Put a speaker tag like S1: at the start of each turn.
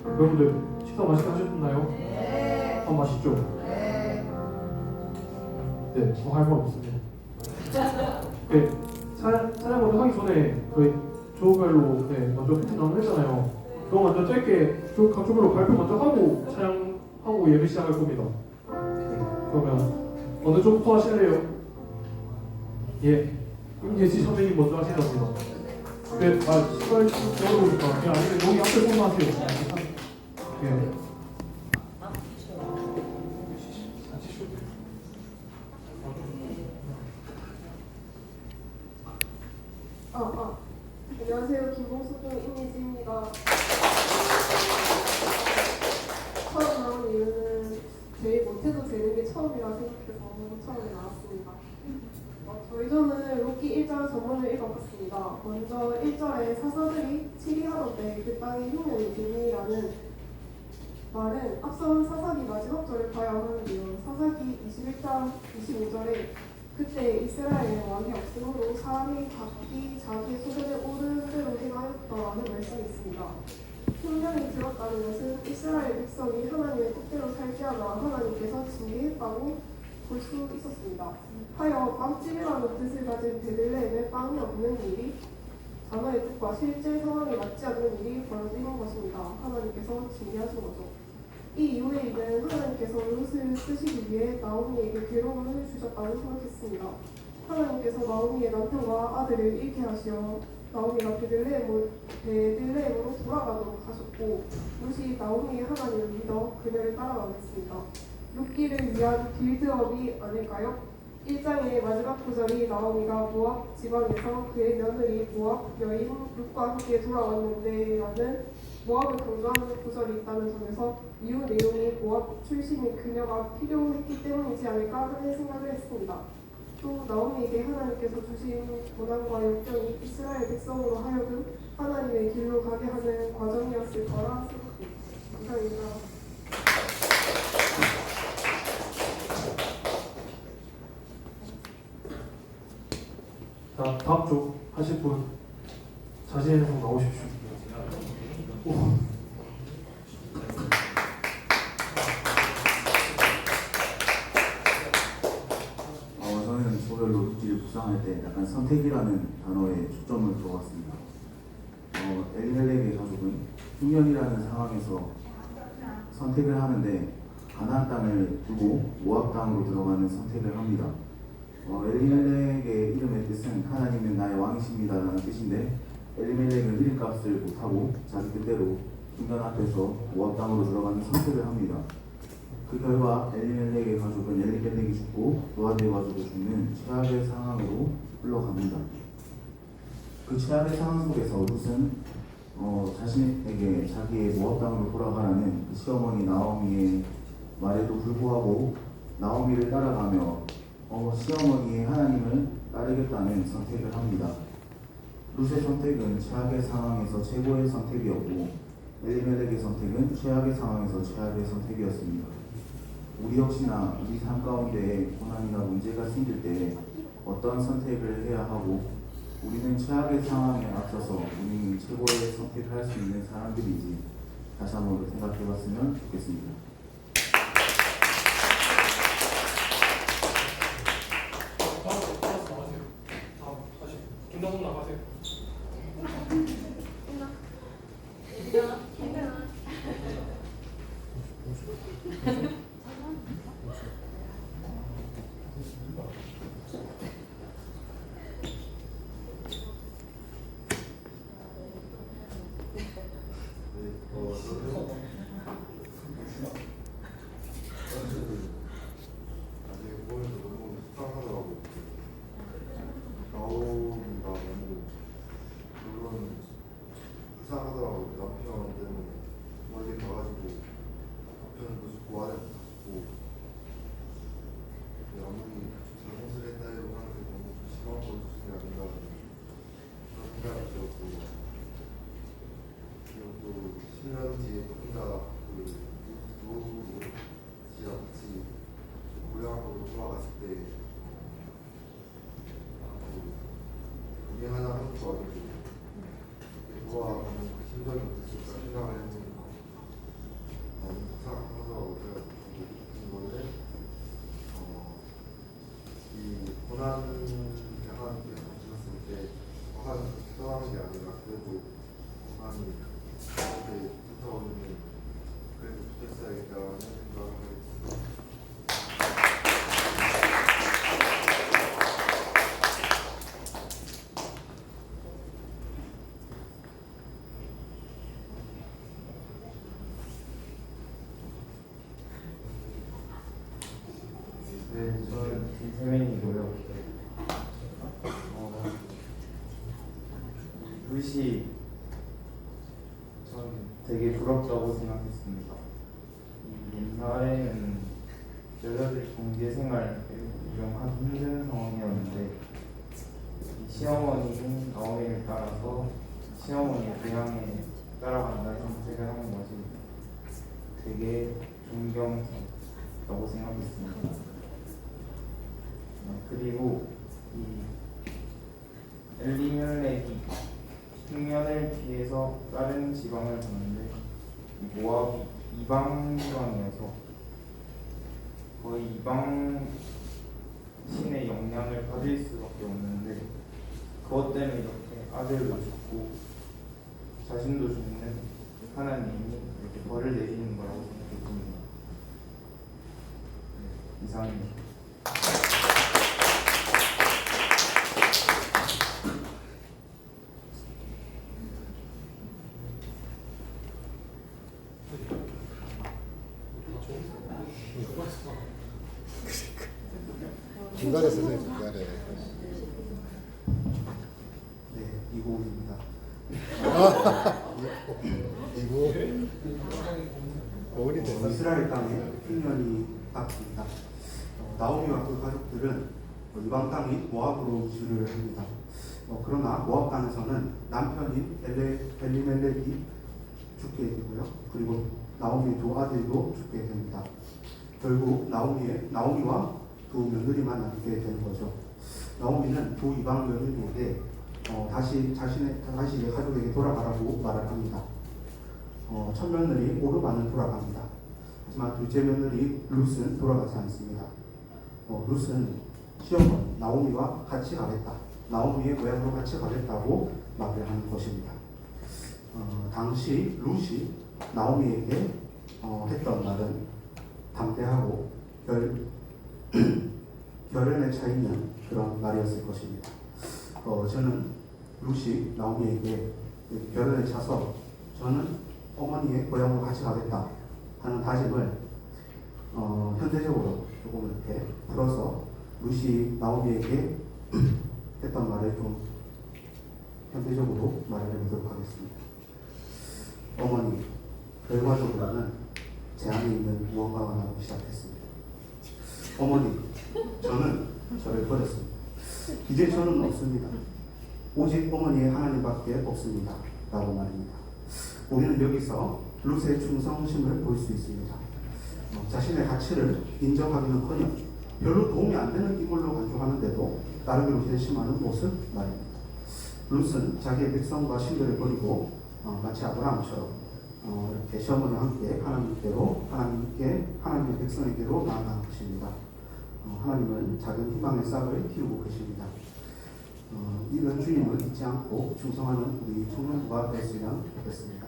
S1: 여러분들 식사 맛있게 하셨나요? 네. 맛있죠? 네. 네, 할 말 없습니다. 네, 찬양 먼저 하기 전에 저희 조별로 먼저 PT 나눔했잖아요. 그거 먼저 짧게 각 조별로 발표 먼저 하고 찬양하고 예배 시작할 겁니다. 네, 그러면 어느 쪽부터 하실래요? 예, 임예지 선배님 먼저 하시답니다. 네, 시간이 좀 어려우니까 아니면 여기 앞에 손만 하세요. 네.
S2: 안녕하세요. 김봉숙 임예지입니다. 처음 나온 이유는 제일 못해도 되는 게 처음이라 생각해서 처음에 나왔습니다. 저희 저는 로키 1절 전문을 읽어봤습니다. 먼저 1절에 사사들이 치리하던데 그 땅에 흉년이 되니라는 말은 앞선 사사기 마지막 절을 봐야 하는데요. 사사기 21장 25절에 그때 이스라엘에 왕이 없으므로 사람이 각기 자기의 소견에 오른 대로 행하였다라는 말씀이 있습니다. 흉년이 들었다는 것은 이스라엘 백성이 하나님의 뜻대로 살지 않아 하나님께서 징계했다고 볼 수 있었습니다. 하여 빵집이라는 뜻을 가진 베들레헴에 빵이 없는 일이 단어의 뜻과 실제 상황에 맞지 않는 일이 벌어지는 것입니다. 하나님께서 징계하신 거죠. 이 이후에 이는 하나님께서 롯을 쓰시기 위해 나오미에게 괴로움을 주셨다고 생각했습니다. 하나님께서 나오미의 남편과 아들을 잃게 하시어 나오미가 베들레헴으로 돌아가도록 하셨고 롯이 나오미의 하나님을 믿어 그녀를 따라가게 했습니다. 룻기를 위한 빌드업이 아닐까요? 1장의 마지막 구절이 나오미가 모압 지방에서 그의 며느리 모압 여인 룻과 함께 돌아왔는데 라는 모압을 강조하는 구절이 있다는 점에서 이후 내용이 모압 출신인 그녀가 필요했기 때문이지 않을까 하는 생각을 했습니다. 또 나오미에게 하나님께서 주신 고난과 역경이 이스라엘 백성으로 하여금 하나님의 길로 가게 하는 과정이었을 거라 생각합니다. 감사합니다.
S1: 자, 다음 쪽 하실 분 자신의 성 나오십시오.
S3: 저는 조별로 룻기를 구상할 때 약간 선택이라는 단어에 초점을 두었습니다. 엘리멜렉의 가족은 흉년이라는 상황에서 선택을 하는데 가나안 땅을 두고 모압 땅으로 들어가는 선택을 합니다. 엘리멜렉의 이름의 뜻은 하나님은 나의 왕이십니다 라는 뜻인데 엘리멜렉은 이름값을 못하고 자기 뜻대로 흉년 앞에서 모압 땅으로 들어가는 선택을 합니다. 그 결과 엘리멜렉의 가족은 엘리멜렉이 죽고 또 아들 가족도 죽는 최악의 상황으로 흘러갑니다. 그 최악의 상황 속에서 룻은 자신에게 자기의 모압 땅으로 돌아가라는 그 시어머니 나오미의 말에도 불구하고 나오미를 따라가며 시어머니의 하나님을 따르겠다는 선택을 합니다. 룻의 선택은 최악의 상황에서 최고의 선택이었고 엘리멜렉의 선택은 최악의 상황에서 최악의 선택이었습니다. 우리 역시나 우리 삶 가운데 고난이나 문제가 생길 때 어떤 선택을 해야 하고 우리는 최악의 상황에 앞서서 우리는 최고의 선택을 할 수 있는 사람들이지 다시 한번 생각해 봤으면 좋겠습니다.
S1: 김다솜 나가세요.
S4: 좋아하는 그 심정이 어땠을까 생각을 했는데 네, 저는 김세민이고요. 루시 전 되게 부럽다고 생각했습니다. 이 옛날에는 여자들 경제생활 좀 하기 힘든 상황이었는데 이 시어머니 나오미를 따라서 시어머니의 고향에 따라간다는 선택을 하는 것이 되게 존경스럽다고 생각했습니다. 그리고 이 엘리멜렉이 흉년을 피해서 다른 지방을 가는데 이 모압이 이방 지방이어서 거의 이방 신의 영향을 받을 수밖에 없는데 그것 때문에 이렇게 아들도 죽고 자신도 죽는 하나님이 이렇게 벌을 내리는 거라고 생각했습니다. 네, 이상입니다.
S5: 중간에 쓰세요, 중간에.
S3: 네, 이고입니다.
S5: 이거 어울이 됐어.
S3: 이스라엘 땅에 흉년이 닥칩니다. 나오미와 그 가족들은 이방 땅인 모압으로 이주를 합니다. 그러나 모압 땅에서는 남편인 엘리멜렉이 죽게 되고요. 그리고 나오미의 두 아들도 죽게 됩니다. 결국 나오미와 두 며느리만 남게 되는 거죠. 나오미는 두 이방 며느리에게 다시 가족에게 돌아가라고 말을 합니다. 첫 며느리 오르바는 돌아갑니다. 하지만 둘째 며느리 룻은 돌아가지 않습니다. 룻은 시어머니 나오미와 같이 가겠다. 나오미의 고향으로 같이 가겠다고 말을 하는 것입니다. 당시 룻이 나오미에게 했던 말은 담대하고 결연에 차 있는 그런 말이었을 것입니다. 저는 룻이 나오미에게 결연에 차서 저는 어머니의 고향으로 같이 가겠다 하는 다짐을 현대적으로 조금 이렇게 풀어서 룻이 나오미에게 했던 말을 좀 현대적으로 말을 해보도록 하겠습니다. 어머니, 결과적으로는 제 안에 있는 무언가가 나오기 시작했습니다. 어머니, 저는 저를 버렸습니다. 이제 저는 없습니다. 오직 어머니의 하나님밖에 없습니다. 라고 말입니다. 우리는 여기서 룻의 충성심을 볼 수 있습니다. 자신의 가치를 인정하기는커녕 별로 도움이 안 되는 인물로 간주하는데도 나름대로 결심하는 모습 말입니다. 룻은 자기의 백성과 신들을 버리고 마치 아브라함처럼 이렇게 시어머니와 함께 하나님의 백성에게로 나아가는 것입니다. 하나님은 작은 희망의 싹을 키우고 계십니다. 이런 주님을 잊지 않고 충성하는 우리 청년부가 되었으면 좋겠습니다.